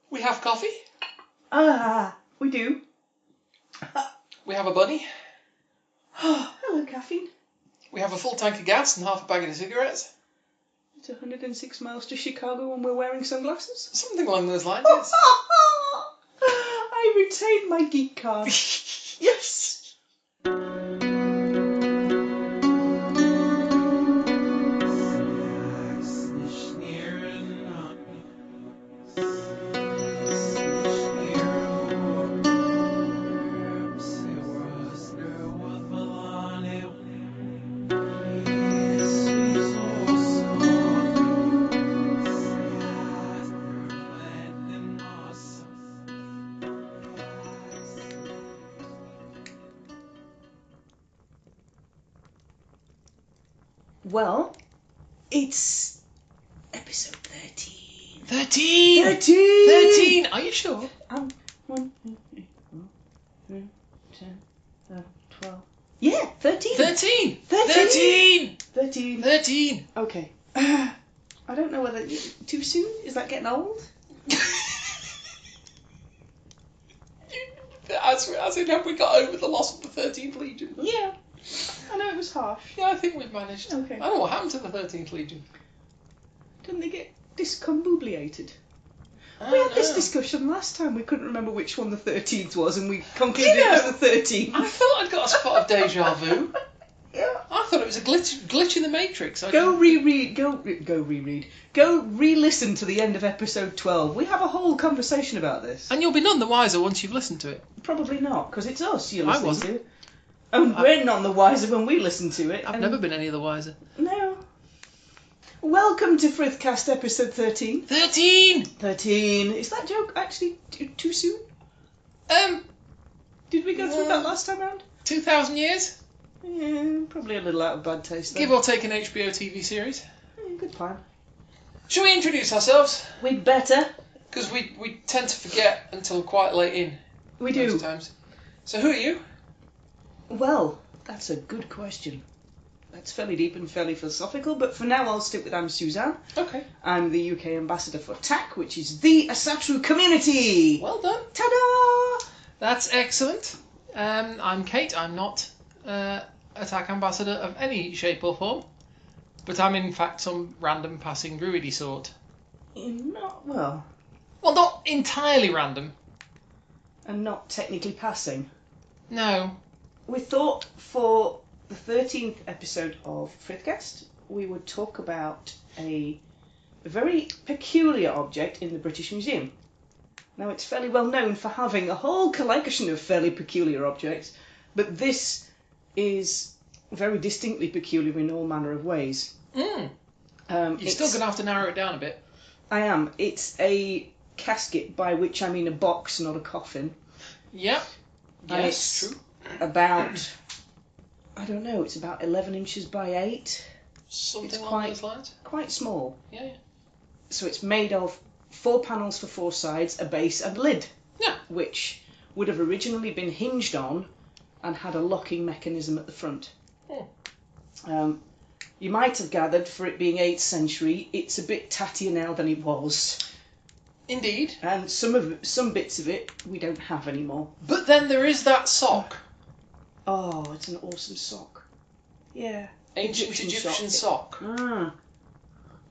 We have coffee. We do. We have a bunny. Hello, caffeine. We have a full tank of gas and half a bag of cigarettes. It's 106 miles to Chicago and we're wearing sunglasses? Something along those lines, yes. I retained my geek card. Yes. Well, it's episode 13. 13! 13! 13! Are you sure? 1, 2, 3, 10, 11, 12. Yeah, 13. 13! 13! 13! 13. 13! Okay. I don't know whether... Too soon? Is that getting old? As in, have we got over the loss of the 13th Legion? Yeah. I know it was harsh. Yeah, I think we've managed. Okay. I don't know what happened to the 13th Legion. Didn't they get discombobulated? We had this discussion last time. We couldn't remember which one the 13th was, and we concluded it was the 13th. I felt I'd got a spot of deja vu. Yeah. I thought it was a glitch in the Matrix. Go re-listen to the end of episode 12. We have a whole conversation about this. And you'll be none the wiser once you've listened to it. Probably not, because it's us you're I listening wasn't. to. And we're none the wiser when we listen to it. I've never been any the wiser. No. Welcome to Frithcast episode 13. 13! 13. Is that joke actually too soon? Did we go through that last time round? 2,000 years? Yeah, probably a little out of bad taste though. Give or take an HBO TV series. Yeah, good plan. Shall we introduce ourselves? We'd better. Because we tend to forget until quite late in. We do. Most times. So who are you? Well, that's a good question. That's fairly deep and fairly philosophical, but for now I'll stick with I'm Suzanne. Okay. I'm the UK ambassador for TAC, which is the Asatru community. Well done. Ta-da! That's excellent. I'm Kate. I'm not attack ambassador of any shape or form, but I'm in fact some random passing druidy sort. Not well. Well, not entirely random. And not technically passing. No. We thought for the 13th episode of Frithcast, we would talk about a very peculiar object in the British Museum. Now, it's fairly well known for having a whole collection of fairly peculiar objects, but this is very distinctly peculiar in all manner of ways. You're still going to have to narrow it down a bit. I am. It's a casket, by which I mean a box, not a coffin. Yep. Yes, it's true. About, I don't know, it's about 11 inches by 8. Something It's along those lines. Quite small. Yeah. So it's made of 4 panels for 4 sides, a base and a lid. Yeah. Which would have originally been hinged on and had a locking mechanism at the front. Oh. You might have gathered, for it being 8th century, it's a bit tattier now than it was. Indeed. And some bits of it we don't have anymore. But then there is that sock. Oh, it's an awesome sock. Yeah. Ancient Egyptian sock. Ah.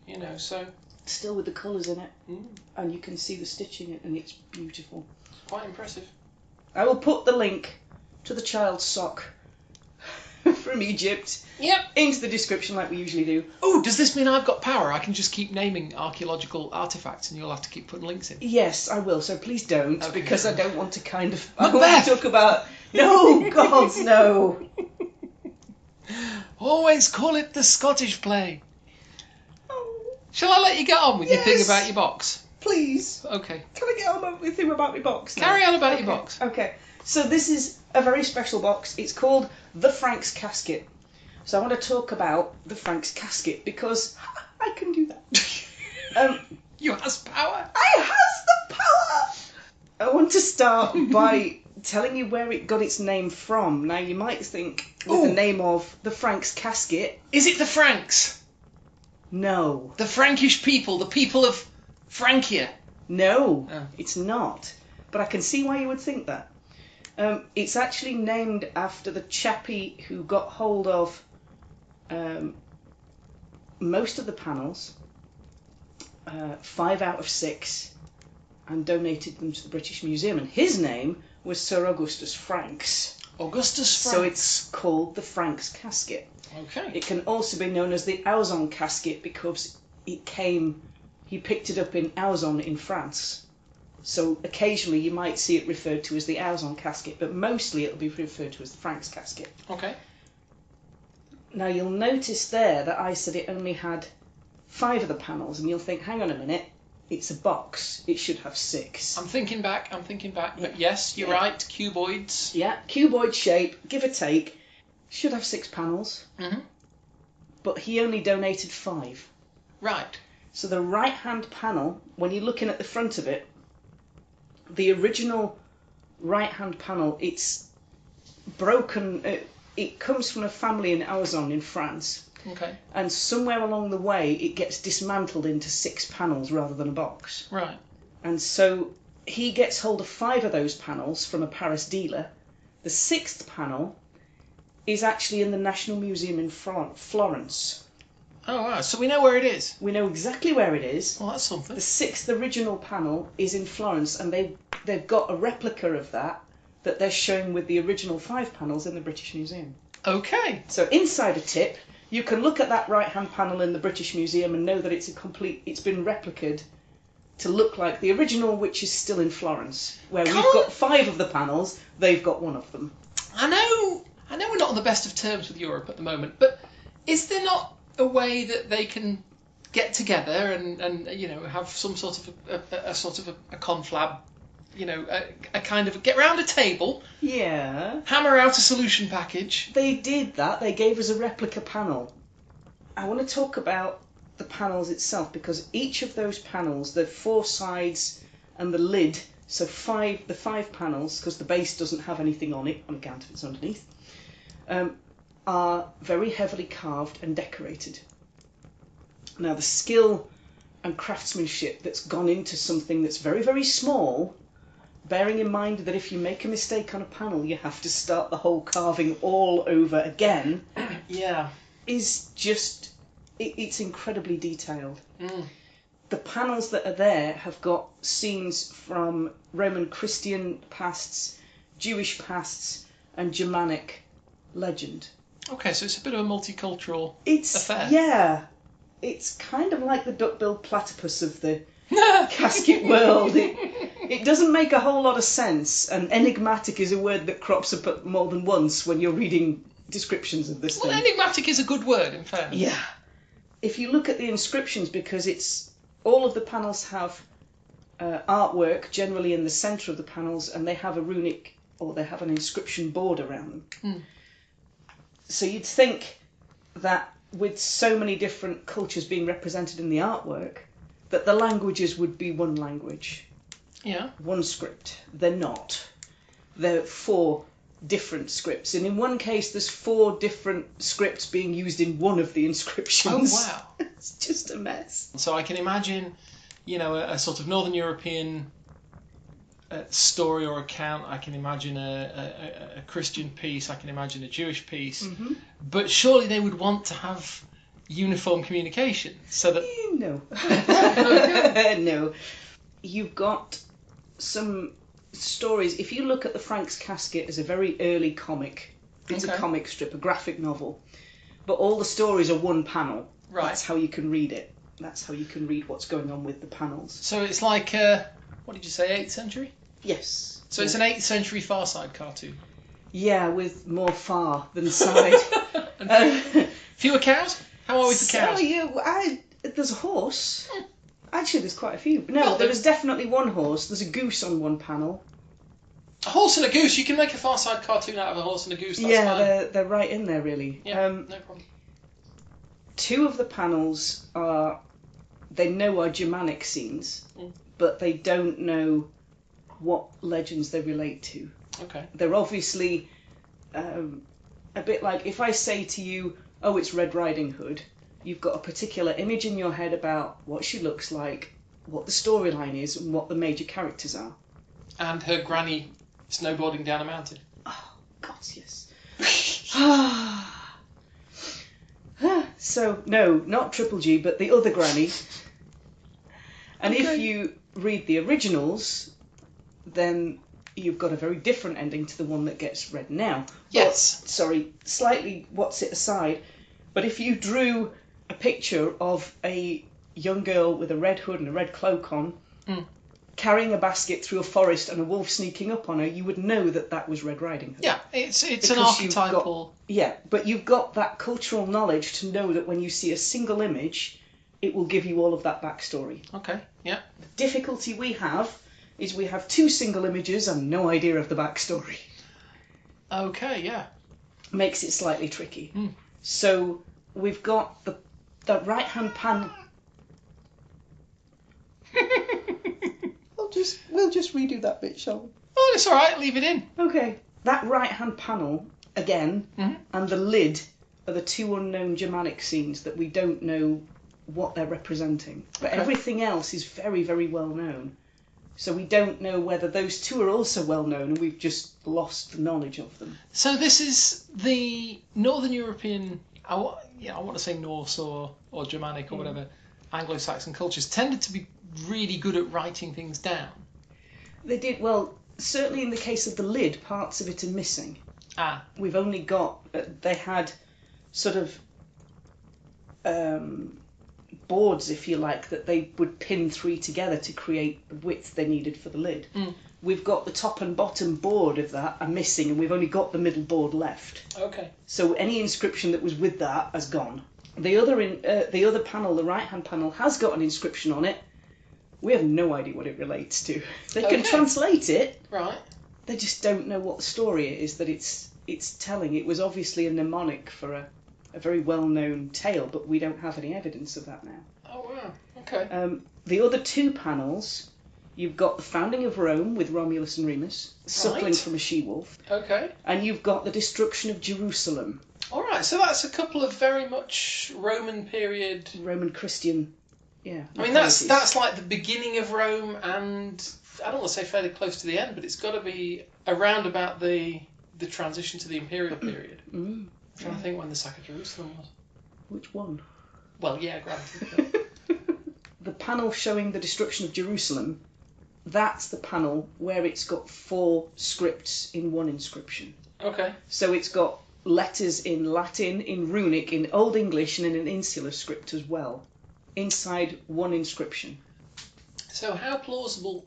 You know, so... Still with the colours in it. Mm. And you can see the stitching in it, and it's beautiful. Quite impressive. I will put the link to the child's sock from Egypt into the description like we usually do. Oh, does this mean I've got power? I can just keep naming archaeological artefacts and you'll have to keep putting links in. Yes, I will, so please don't, Okay. because I don't want to kind of... Macbeth! I want to talk about... No, God, no. Always call it the Scottish play. Oh, Shall I let you get on with your thing Yes. about your box? please. Okay. Can I get on with him about my box now? Carry on about your box. Okay, so this is a very special box. It's called the Franks Casket. So I want to talk about the Franks Casket because I can do that. You has power. I has the power! I want to start by telling you where it got its name from. Now, you might think with the name of the Franks Casket. Is it the Franks? No. The Frankish people, the people of Frankia. No, Oh. it's not. But I can see why you would think that. It's actually named after the chappie who got hold of most of the panels, 5 out of 6, and donated them to the British Museum. And his name was Sir Augustus Franks. Augustus Franks. So it's called the Franks Casket. Okay. It can also be known as the Auzon Casket because he picked it up in Auzon in France. So occasionally you might see it referred to as the Auzon Casket, but mostly it'll be referred to as the Franks Casket. Okay. Now you'll notice there that I said it only had 5 of the panels, and you'll think, hang on a minute, it's a box, it should have 6. I'm thinking back, but yes, you're right, cuboids. Yeah, cuboid shape, give or take, should have 6 panels, but he only donated 5. Right. So the right-hand panel, when you're looking at the front of it, the original right-hand panel, it's broken. It comes from a family in Auzon in France. Okay. And somewhere along the way, it gets dismantled into 6 panels rather than a box. Right. And so he gets hold of 5 of those panels from a Paris dealer. The 6th panel is actually in the National Museum in Florence. Oh, wow. So we know where it is. We know exactly where it is. Well, that's something. The 6th original panel is in Florence, and they've got a replica of that they're showing with the original 5 panels in the British Museum. Okay. So insider tip, you can look at that right-hand panel in the British Museum and know that it's been replicated to look like the original, which is still in Florence, where we've got 5 of the panels, they've got 1 of them. I know we're not on the best of terms with Europe at the moment, but is there not a way that they can get together and have some sort of a conflab, a kind of get round a table, hammer out a solution package? They did that. They gave us a replica panel. I want to talk about the panels itself, because each of those panels, the 4 sides and the lid, so the 5 panels, because the base doesn't have anything on it on account of it's underneath, are very heavily carved and decorated. Now the skill and craftsmanship that's gone into something that's very, very small, bearing in mind that if you make a mistake on a panel you have to start the whole carving all over again, is just, it's incredibly detailed. The panels that are there have got scenes from Roman Christian pasts, Jewish pasts and Germanic legend. Okay, so it's a bit of a multicultural affair. Yeah, it's kind of like the duck-billed platypus of the casket world. It doesn't make a whole lot of sense, and enigmatic is a word that crops up more than once when you're reading descriptions of this thing. Well, enigmatic is a good word, in fairness. Yeah. If you look at the inscriptions, because all of the panels have artwork generally in the centre of the panels, and they have a runic, or they have an inscription board around them. So you'd think that with so many different cultures being represented in the artwork, that the languages would be one language. Yeah. One script. They're not. They're 4 different scripts. And in one case, there's 4 different scripts being used in one of the inscriptions. Oh, wow. It's just a mess. So I can imagine, a sort of Northern European story or account. I can imagine a Christian piece. I can imagine a Jewish piece. But surely they would want to have uniform communication so that... No. No. You've got some stories. If you look at the Franks Casket as a very early comic, it's a comic strip, a graphic novel, but all the stories are one panel. Right. That's how you can read it. That's how you can read what's going on with the panels. So it's like, what did you say, 8th century? Yes. So it's an 8th century Far Side cartoon? Yeah, with more far than side. Fewer cows? How are we for cows? There's a horse. Actually, there's quite a few. No, there was definitely one horse. There's a goose on one panel. A horse and a goose? You can make a Far Side cartoon out of a horse and a goose, that's fine. They're right in there, really. Yeah, no problem. 2 of the panels are Germanic scenes, but they don't know what legends they relate to. Okay. They're obviously a bit like, if I say to you, oh, it's Red Riding Hood, you've got a particular image in your head about what she looks like, what the storyline is and what the major characters are. And her granny snowboarding down a mountain. Oh, God, yes. So, no, not Triple G, but the other granny. And if you read the originals, then you've got a very different ending to the one that gets read now. Yes. But, sorry, slightly what's it aside, but if you drew a picture of a young girl with a red hood and a red cloak on, carrying a basket through a forest and a wolf sneaking up on her, you would know that that was Red Riding Hood. Yeah, it's an archetypal... But you've got that cultural knowledge to know that when you see a single image, it will give you all of that backstory. Okay, yeah. The difficulty we have is we have 2 single images and no idea of the backstory. Okay, yeah. Makes it slightly tricky. So we've got the right-hand panel... We'll just redo that bit, shall we? Oh, it's alright, leave it in. Okay. That right-hand panel, again, and the lid are the 2 unknown Germanic scenes that we don't know what they're representing. But everything else is very, very well known. So we don't know whether those 2 are also well known and we've just lost the knowledge of them. So this is the Northern European, I want to say Norse or Germanic or whatever, Anglo-Saxon cultures tended to be really good at writing things down. They did, well, certainly in the case of the lid, parts of it are missing. We've only got, they had sort of boards, if you like, that they would pin 3 together to create the width they needed for the lid. We've got the top and bottom board of that are missing, and we've only got the middle board left. Okay. So any inscription that was with that has gone. The other panel, the right-hand panel, has got an inscription on it. We have no idea what it relates to. They can translate it. Right. They just don't know what the story it is that it's telling. It was obviously a mnemonic for a very well-known tale, but we don't have any evidence of that now. Oh, wow. Okay. The other 2 panels, you've got the founding of Rome with Romulus and Remus, suckling from a she-wolf. Okay. And you've got the destruction of Jerusalem. All right, so that's a couple of very much Roman period... Roman Christian, yeah. I mean, that's like the beginning of Rome, and I don't want to say fairly close to the end, but it's got to be around about the transition to the imperial period. I'm trying to think when the sack of Jerusalem was. Which one? Well, yeah, granted. The panel showing the destruction of Jerusalem, that's the panel where it's got 4 scripts in one inscription. Okay. So it's got letters in Latin, in Runic, in Old English, and in an insular script as well, inside one inscription. So how plausible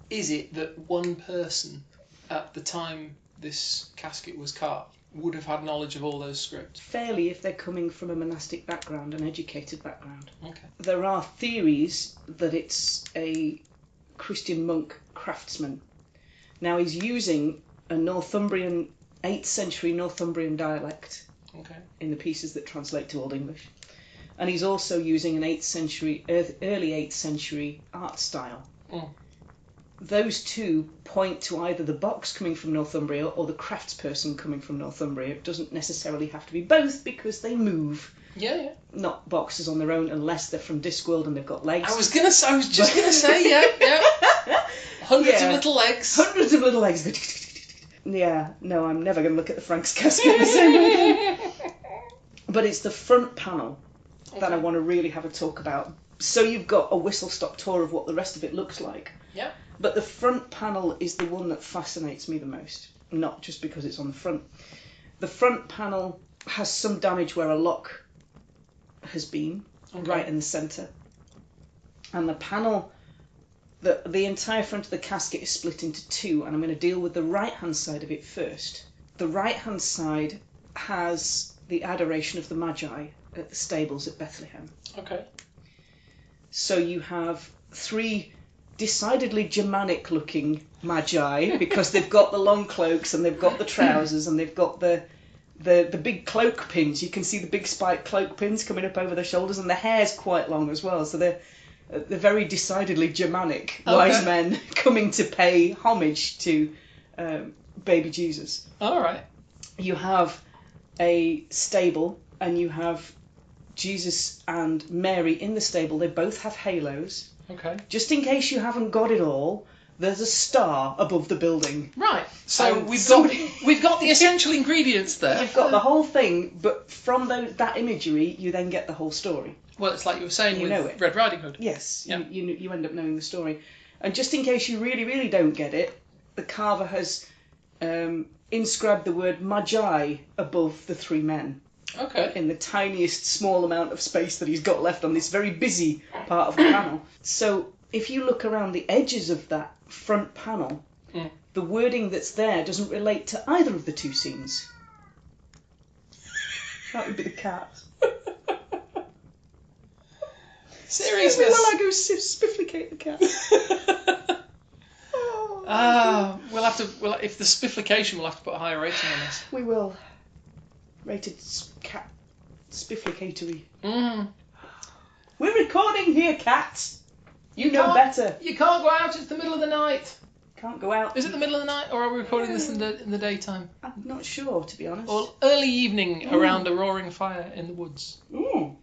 is it that one person at the time this casket was carved would have had knowledge of all those scripts? Fairly, if they're coming from a monastic background, an educated background. Okay. There are theories that it's a Christian monk craftsman. Now he's using a Northumbrian 8th century Northumbrian dialect in the pieces that translate to Old English. And he's also using an 8th century, early 8th century art style. Those 2 point to either the box coming from Northumbria or the craftsperson coming from Northumbria. It doesn't necessarily have to be both because they move. Yeah. Not boxes on their own unless they're from Discworld and they've got legs. I was just gonna say, yeah. Hundreds of little legs. Hundreds of little legs. Yeah, no, I'm never going to look at the Franks Casket the same way again. But it's the front panel that I want to really have a talk about. So you've got a whistle-stop tour of what the rest of it looks like. Yeah. But the front panel is the one that fascinates me the most. Not just because it's on the front. The front panel has some damage where a lock has been, right in the centre. And the panel... The entire front of the casket is split into 2, and I'm going to deal with the right-hand side of it first. The right-hand side has the adoration of the Magi at the stables at Bethlehem. Okay. So you have 3 decidedly Germanic-looking Magi, because they've got the long cloaks, and they've got the trousers, and they've got the big cloak pins. You can see the big spiked cloak pins coming up over their shoulders, and the hair's quite long as well, so they're very decidedly Germanic wise men coming to pay homage to baby Jesus. All right. You have a stable, and you have Jesus and Mary in the stable. They both have halos. Okay. Just in case you haven't got it all, there's a star above the building. Right. So And we've got the essential ingredients there. You've got the whole thing, but from that imagery, you then get the whole story. Well, it's like you were saying You with know it. Red Riding Hood. Yes, Yeah. you end up knowing the story. And just in case you really, really don't get it, the carver has inscribed the word Magi above the three men. Okay. In the tiniest small amount of space that he's got left on this very busy part of the panel. So if you look around the edges of that front panel, the wording that's there doesn't relate to either of the two scenes. That would be the cat. Seriousness. While I go spifflicate the cat. We'll have to. If the spifflication, we'll have to put a higher rating on this. We will. Rated cat spifflicatory. Mm. We're recording here, cats. You know can't- better. You can't go out. It's the middle of the night. Can't go out. Is it the middle of the night, or are we recording this in the daytime? I'm not sure, to be honest. Or early evening around a roaring fire in the woods. Mm.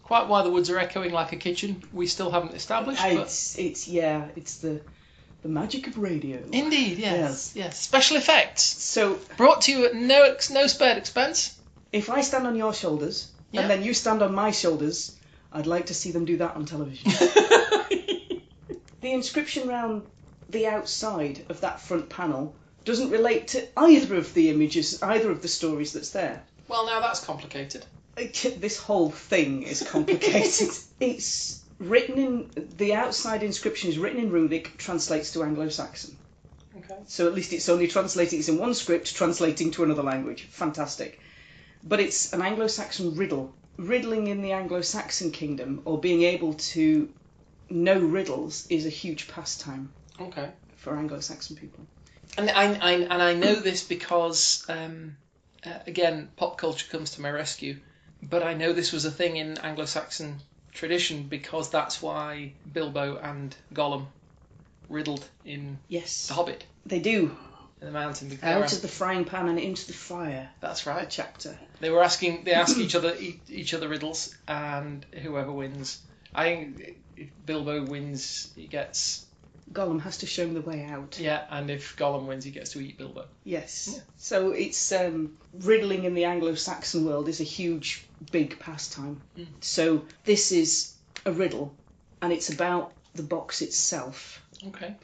Quite why the woods are echoing like a kitchen, we still haven't established. But It's the magic of radio. indeed, yes. Special effects So brought to you at no spared expense. if I stand on your shoulders Yeah. and then you stand on my shoulders, I'd like to see them do that on television. The inscription round the outside of that front panel doesn't relate to either of the images, either of the stories that's there. Well, now that's complicated. This whole thing is complicated. It's written in the outside inscription is written in runic, translates to Anglo-Saxon. Okay. So at least it's only translating. It's in one script, translating to another language. Fantastic. But it's an Anglo-Saxon riddle. Riddling in the Anglo-Saxon kingdom, or being able to know riddles, is a huge pastime Okay. for Anglo-Saxon people. And I know this because again, pop culture comes to my rescue. But I know this was a thing in Anglo-Saxon tradition because that's why Bilbo and Gollum riddled in Yes, The Hobbit they do. in the mountain. Because Out of the frying pan and into the fire. That's A right. chapter. They ask each other riddles, and whoever wins. I think if Bilbo wins, he gets Gollum has to show him the way out. and if Gollum wins, he gets to eat Bilbo. Yes. Yeah. So it's riddling in the Anglo-Saxon world is a huge, big pastime. Mm. So this is a riddle, and it's about the box itself. Okay.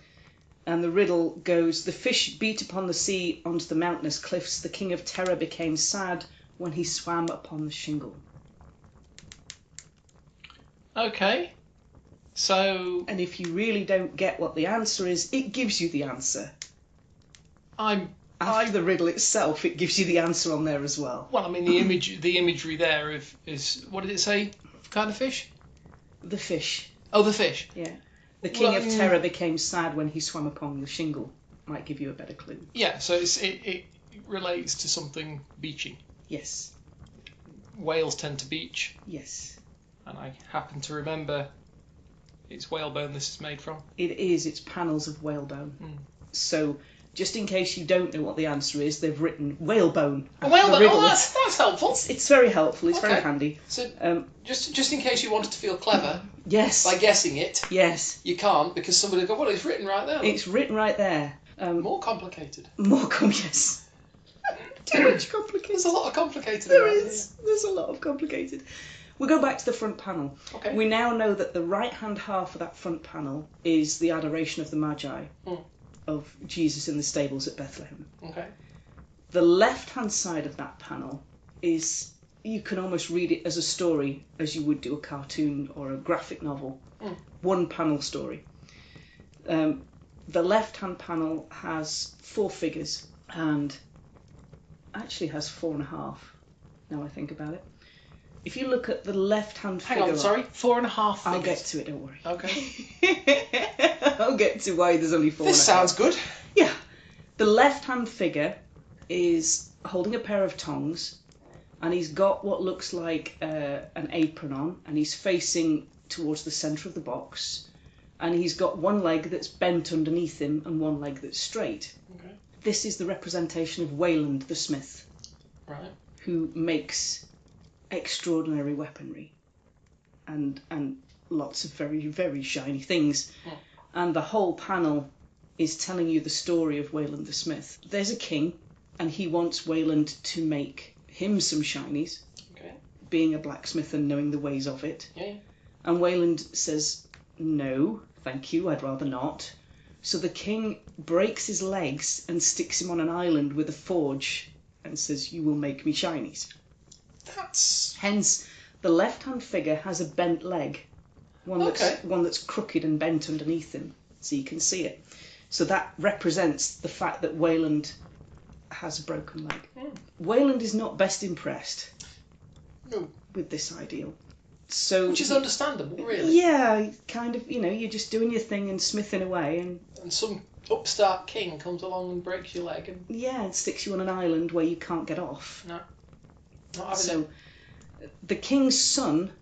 And the riddle goes: the fish beat upon the sea onto the mountainous cliffs. The king of terror became sad when he swam upon the shingle. Okay. So And if you really don't get what the answer is, it gives you the answer. After the riddle itself, it gives you the answer on there as well. well, I mean the imagery there is what did it say? What kind of fish? The fish. Oh, the fish. Yeah. The king Well, of terror became sad when he swam upon the shingle. Might give you a better clue. Yeah. So it relates to something beaching. Yes. Whales tend to beach, Yes. and I happen to remember it's whalebone this is made from. It is. It's panels of whalebone. Mm. So, just in case you don't know what the answer is, they've written whalebone. A after the whalebone. riddle. Oh, that's helpful. It's very helpful. It's very Okay. handy. So just in case you wanted to feel clever Yes. by guessing it, Yes. you can't because somebody go, well, it's written right there. It's written right there. More complicated. Yes. Too much complicated. There's a lot of complicated. There around is. There's a lot of complicated. We go back to the front panel. Okay. We now know that the right-hand half of that front panel is the adoration of the Magi, of Jesus in the stables at Bethlehem. Okay. The left-hand side of that panel is, you can almost read it as a story, as you would do a cartoon or a graphic novel. One panel story. The left-hand panel has 4 figures, and actually has 4.5, now I think about it. If you look at the left-hand figure... Hang on, sorry. 4.5 figures. I'll get to it, don't worry. Okay. I'll get to why there's only 4. This sounds good. Yeah. The left-hand figure is holding a pair of tongs, and he's got what looks like an apron on, and he's facing towards the centre of the box, and he's got one leg that's bent underneath him and one leg that's straight. Okay. This is the representation of Wayland the smith, Right. who makes extraordinary weaponry, and lots of very, very shiny things. Hmm. And the whole panel is telling you the story of Wayland the Smith. There's a king, and he wants Wayland to make him some shinies, Okay. being a blacksmith and knowing the ways of it. Yeah. And Wayland says, no, thank you, I'd rather not. So the king breaks his legs and sticks him on an island with a forge and says, you will make me shinies. That's... Hence, the left-hand figure has a bent leg, one that's crooked and bent underneath him, so you can see it. So that represents the fact that Wayland has a broken leg. Wayland is not best impressed with this ideal. So which is understandable, really. Yeah, kind of, you're just doing your thing and smithing away. And some upstart king comes along and breaks your leg. And yeah, and sticks you on an island where you can't get off. No. Not having so the king's son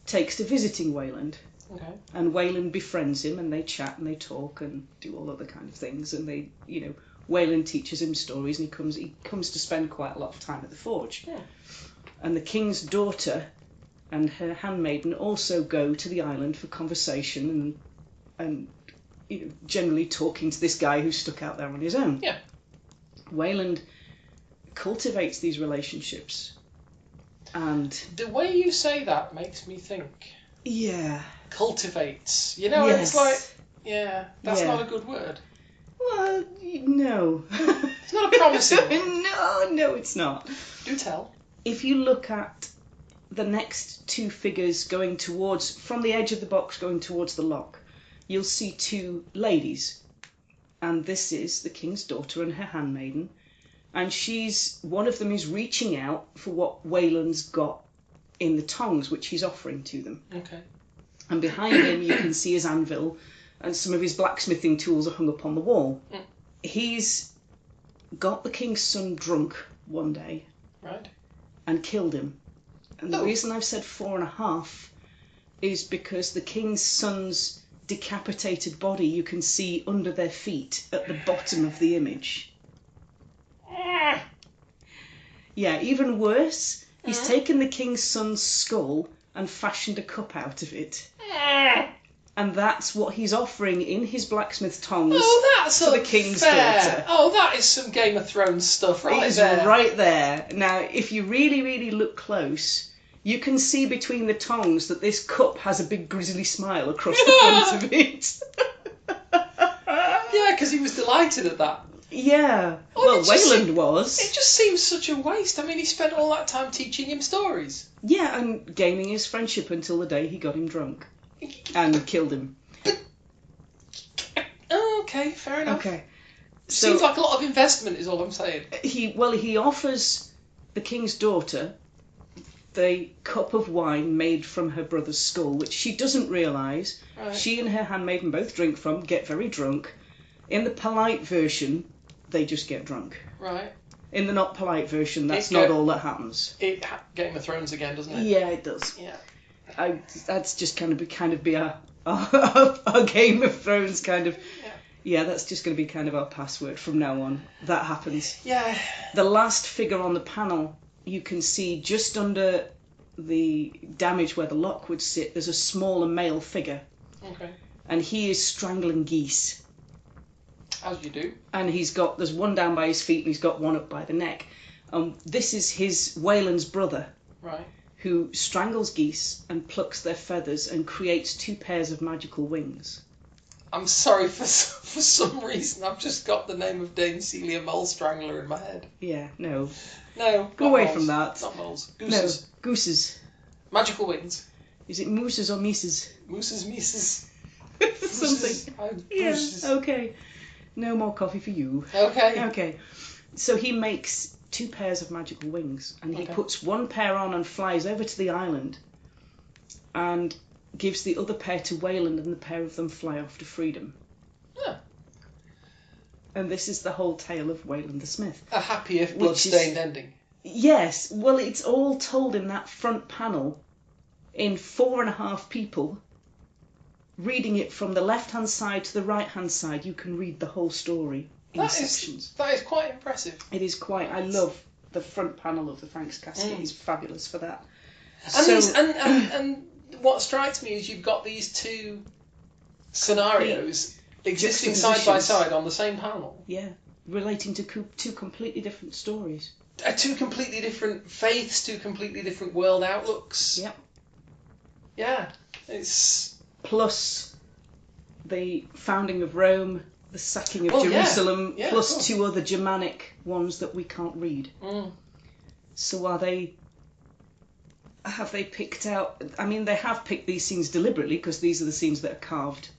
takes to visiting Wayland. Okay. And Wayland befriends him, and they chat and they talk and do all other kind of things. And they, Wayland teaches him stories, and he comes to spend quite a lot of time at the forge. Yeah. And the king's daughter and her handmaiden also go to the island for conversation and generally talking to this guy who's stuck out there on his own. Yeah. Wayland cultivates these relationships, and the way you say that makes me think. Yeah. Cultivates. Yes. It's like, that's not a good word. Well, no. It's not a promising word. No, it's not. Do tell. If you look at the next two figures from the edge of the box going towards the lock, you'll see two ladies. And this is the king's daughter and her handmaiden. And one of them is reaching out for what Wayland's got in the tongs, which he's offering to them. Okay. And behind him you can see his anvil, and some of his blacksmithing tools are hung up on the wall. He's got the king's son drunk one day. Right. And killed him. And the reason I've said 4.5 is because the king's son's decapitated body you can see under their feet at the bottom of the image. Yeah, even worse, he's taken the king's son's skull and fashioned a cup out of it. And that's what he's offering in his blacksmith tongs to the king's daughter. Oh, that is some Game of Thrones stuff right It there. is right there. Now, if you really, really look close, you can see between the tongs that this cup has a big grisly smile across the front of it. Yeah, because he was delighted at that. Yeah. Well, Wayland was. It just seems such a waste. I mean, he spent all that time teaching him stories. Yeah, and gaining his friendship until the day he got him drunk. And killed him. Okay, fair enough. Okay. Seems like a lot of investment is all I'm saying. He offers the king's daughter the cup of wine made from her brother's skull, which she doesn't realise. Right. She and her handmaiden both drink from, get very drunk. In the polite version, they just get drunk. Right. In the not polite version, that's not all that happens. Game of Thrones again, doesn't it? Yeah, it does. Yeah. That's just kind of be a Game of Thrones kind of. Yeah, that's just going to be kind of our password from now on. That happens. Yeah. The last figure on the panel, you can see just under the damage where the lock would sit, there's a smaller male figure. Okay. And he is strangling geese. As you do. And there's one down by his feet and he's got one up by the neck. This is Wayland's brother. Right. Who strangles geese and plucks their feathers and creates 2 pairs of magical wings. I'm sorry, for some reason I've just got the name of Dame Celia Mole Strangler in my head. Yeah, no. No. Go away moles. from that. Not moles. Gooses. No, gooses. Magical wings. Is it mooses or mises? Mooses, mises. Something. Yeah, okay. No more coffee for you. Okay. Okay. So he makes 2 pairs of magical wings, and he puts one pair on and flies over to the island and gives the other pair to Wayland, and the pair of them fly off to freedom. Yeah. And this is the whole tale of Wayland the Smith. A happy if blood-stained ending. Yes. Well, it's all told in that front panel in 4.5 people. Reading it from the left-hand side to the right-hand side, you can read the whole story in sections. That is quite impressive. It is quite. I love the front panel of the Franks Casket. It's fabulous for that. And what strikes me is you've got these two scenarios existing side by Juxtapositions. side on the same panel. Yeah, relating to two completely different stories. Two completely different faiths, two completely different world outlooks. Yep. Yeah, it's... Plus the founding of Rome, the sacking of Well, yeah. Jerusalem, Yeah, of plus course. 2 other Germanic ones that we can't read. Mm. So have they picked out... I mean, they have picked these scenes deliberately, because these are the scenes that are carved.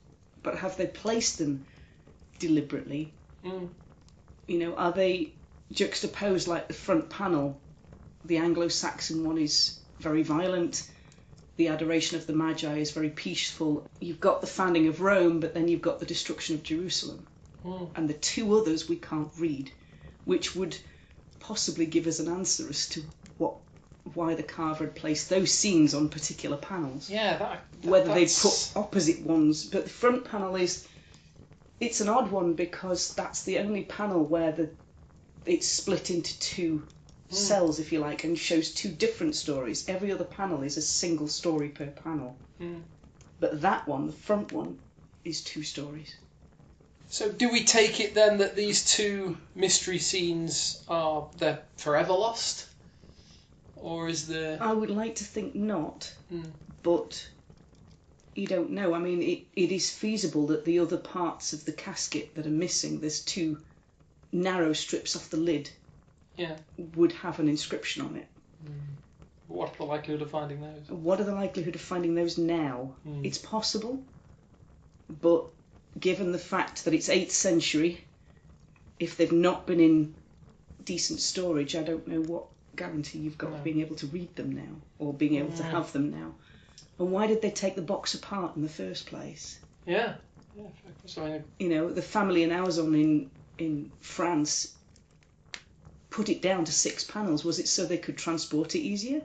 But have they placed them deliberately? Mm. You know, are they juxtaposed like the front panel? The Anglo-Saxon one is very violent. The Adoration of the Magi is very peaceful. You've got the founding of Rome, but then you've got the destruction of Jerusalem. Mm. And the 2 others we can't read, which would possibly give us an answer as to why the carver had placed those scenes on particular panels. Yeah, Whether they that's... put opposite ones. But the front panel it's an odd one, because that's the only panel where it's split into 2 cells, if you like, and shows 2 different stories. Every other panel is a single story per panel. Mm. But that one, the front one, is 2 stories. So do we take it then that these 2 mystery scenes they're forever lost? Or is there... I would like to think not, Mm. but you don't know. I mean, it is feasible that the other parts of the casket that are missing, there's 2 narrow strips off the lid, Yeah. would have an inscription on it. What's the likelihood of finding those? What are the likelihood of finding those now? It's possible, but given the fact that it's 8th century, if they've not been in decent storage, I don't know what guarantee you've got of being able to read them now, or being able to have them now. And why did they take the box apart in the first place? Yeah. So, You know, the family in Auzon in France put it down to 6 panels. Was it so they could transport it easier?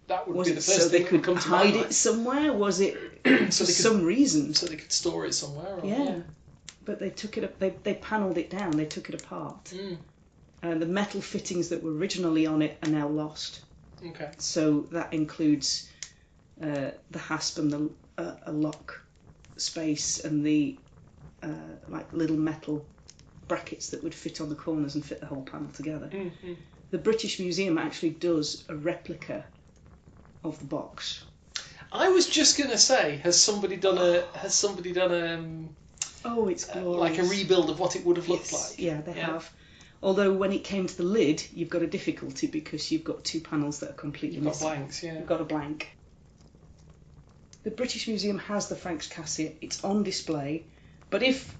that would Was be it the so first they thing that would could come to my hide mind. it somewhere? Was it So for they could- some reason? So they could store it somewhere? Or, Yeah. But they took it. They panelled it down. They took it apart. Mm. And the metal fittings that were originally on it are now lost. Okay. So that includes the hasp and a lock space and the like little metal brackets that would fit on the corners and fit the whole panel together. Mm-hmm. The British Museum actually does a replica of the box. I was just gonna say, has somebody done a Oh, it's glorious. like a rebuild of what it would have looked Yes, like? Yeah, they have. Although when it came to the lid, you've got a difficulty because you've got 2 panels that are completely You've got missing. blanks, yeah. You've got a blank. The British Museum has the Franks Casket. It's on display, but if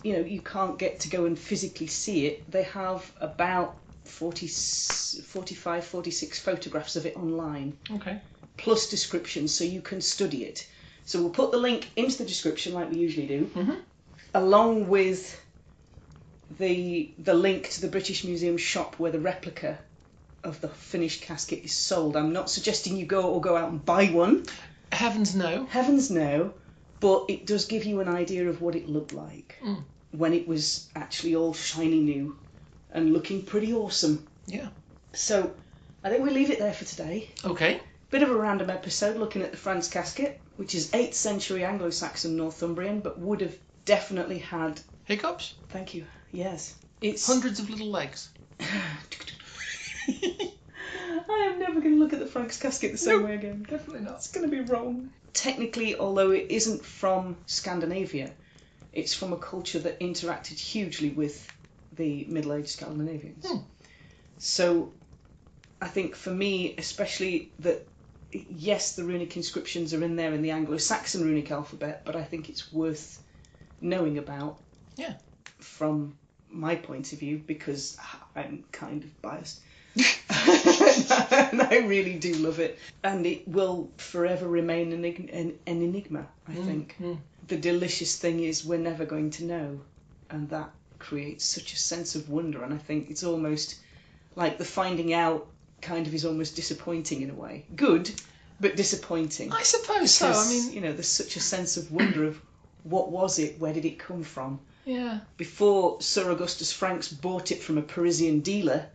you can't get to go and physically see it, they have about 45, 46 photographs of it online, Okay. plus descriptions, so you can study it. So we'll put the link into the description like we usually do, along with the link to the British Museum shop where the replica of the finished casket is sold. I'm not suggesting you go out and buy one. Heavens no. Heavens no, but it does give you an idea of what it looked like when it was actually all shiny new and looking pretty awesome. Yeah. So I think we leave it there for today. Okay. Bit of a random episode looking at the Franks Casket, which is 8th century Anglo-Saxon Northumbrian, but would have definitely had... Hiccups? Thank you. Yes. It's... Hundreds of little legs. I am never going to look at the Franks Casket the same way again. Definitely not. It's going to be wrong. Technically, although it isn't from Scandinavia, it's from a culture that interacted hugely with the Middle-aged Scandinavians. So I think for me, especially that, yes, the runic inscriptions are in there in the Anglo-Saxon runic alphabet, but I think it's worth knowing about from my point of view, because I'm kind of biased. And I really do love it, and it will forever remain an enigma, I think. The delicious thing is we're never going to know, and that creates such a sense of wonder, and I think it's almost like the finding out kind of is almost disappointing in a way. Good, but disappointing. I suppose so. I mean, there's such a sense of wonder of what was it, where did it come from? yeah. Before Sir Augustus Franks bought it from a Parisian dealer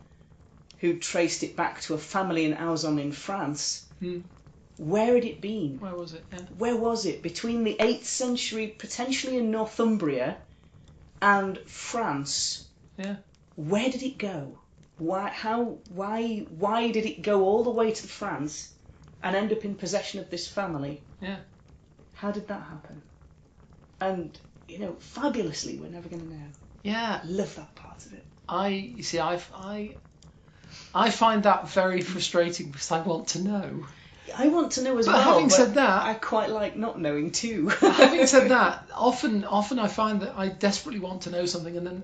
who traced it back to a family in Auzon in France, Where had it been? Where was it? Yeah. Where was it? Between the 8th century, potentially in Northumbria, and France. Yeah. Where did it go? Why did it go all the way to France and end up in possession of this family? Yeah. How did that happen? And, fabulously, we're never going to know. Yeah. I love that part of it. I find that very frustrating because I want to know. I want to know as But well. having said that, I quite like not knowing too. having said that, often I find that I desperately want to know something, and then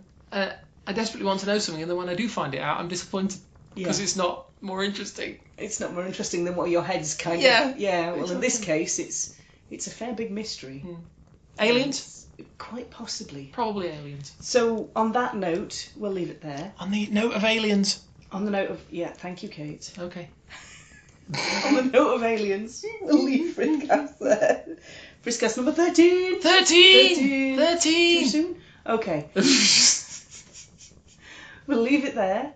when I do find it out, I'm disappointed because it's not more interesting. It's not more interesting than what your head's kind of. Yeah. Well, in this case, it's a fair big mystery. Aliens? Quite possibly. Probably aliens. So on that note, we'll leave it there. On the note of aliens. On the note of thank you, Kate. Okay. On the note of aliens, we'll leave Frithcast there. Frithcast number 13! 13! Too soon? Okay. We'll leave it there,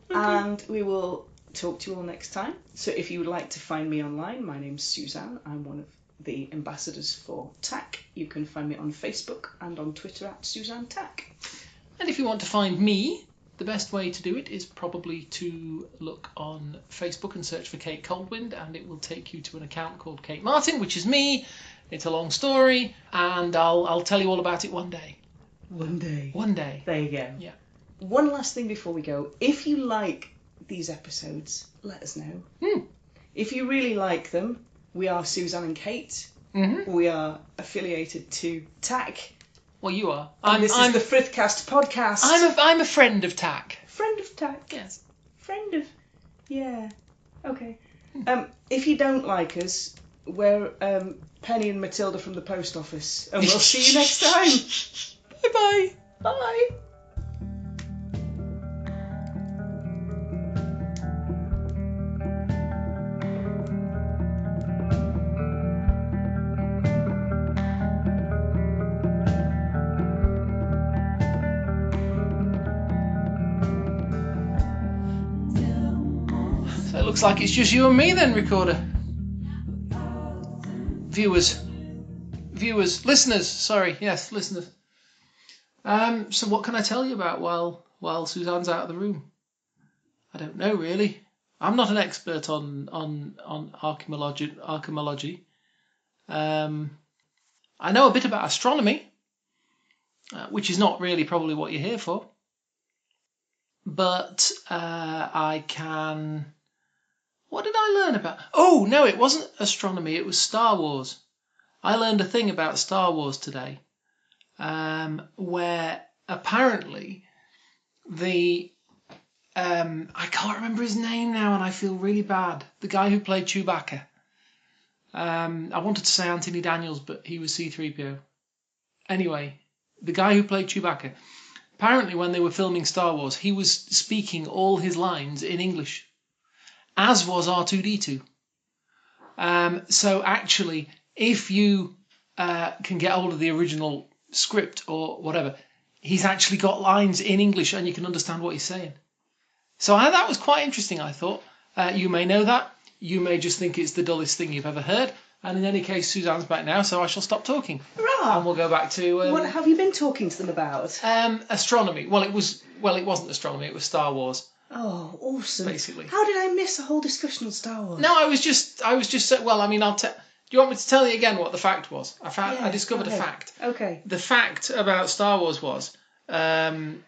and we will talk to you all next time. So if you would like to find me online, my name's Suzanne. I'm one of the ambassadors for TAC. You can find me on Facebook and on Twitter at Suzanne TAC. And if you want to find me, the best way to do it is probably to look on Facebook and search for Kate Coldwind, and it will take you to an account called Kate Martin, which is me. It's a long story, and I'll tell you all about it one day. One day. One day. There you go. Yeah. One last thing before we go. If you like these episodes, let us know. If you really like them, we are Suzanne and Kate. Mm-hmm. We are affiliated to TAC. Well, you are. This is the Frithcast podcast. I'm a friend of TAC. Friend of TAC. Yes. Friend of. Yeah. Okay. If you don't like us, we're Penny and Matilda from the post office, and we'll see you next time. Bye-bye. Bye. Looks like it's just you and me then, recorder. Viewers, listeners. Sorry, yes, listeners. So what can I tell you about while Suzanne's out of the room? I don't know really. I'm not an expert on archaeology. I know a bit about astronomy, which is not really probably what you're here for. But I can. What did I learn about? Oh, no, it wasn't astronomy. It was Star Wars. I learned a thing about Star Wars today, where apparently I can't remember his name now, and I feel really bad. The guy who played Chewbacca. I wanted to say Anthony Daniels, but he was C-3PO. Anyway, the guy who played Chewbacca. Apparently, when they were filming Star Wars, he was speaking all his lines in English. As was R2-D2. So actually, if you can get hold of the original script or whatever, he's actually got lines in English and you can understand what he's saying. So that was quite interesting, I thought. You may know that. You may just think it's the dullest thing you've ever heard. And in any case, Suzanne's back now, so I shall stop talking. Hurrah! And we'll go back to... what have you been talking to them about? Astronomy. Well, it wasn't astronomy, it was Star Wars. Oh, awesome! Basically, how did I miss a whole discussion on Star Wars? No, I was just. Well, I mean, I'll tell. Do you want me to tell you again what the fact was? I discovered a fact. Okay. The fact about Star Wars was, when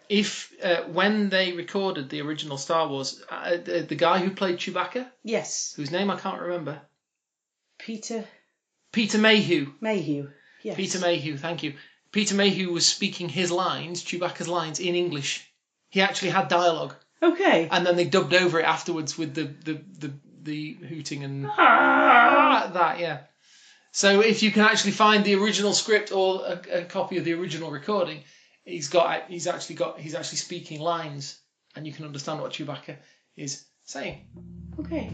they recorded the original Star Wars, the guy who played Chewbacca. Yes. Whose name I can't remember. Peter Mayhew. Mayhew. Yes. Peter Mayhew. Thank you. Peter Mayhew was speaking his lines, Chewbacca's lines, in English. He actually had dialogue. Okay. And then they dubbed over it afterwards with the hooting and that, yeah. So if you can actually find the original script or a copy of the original recording, he's actually speaking lines, and you can understand what Chewbacca is saying. Okay.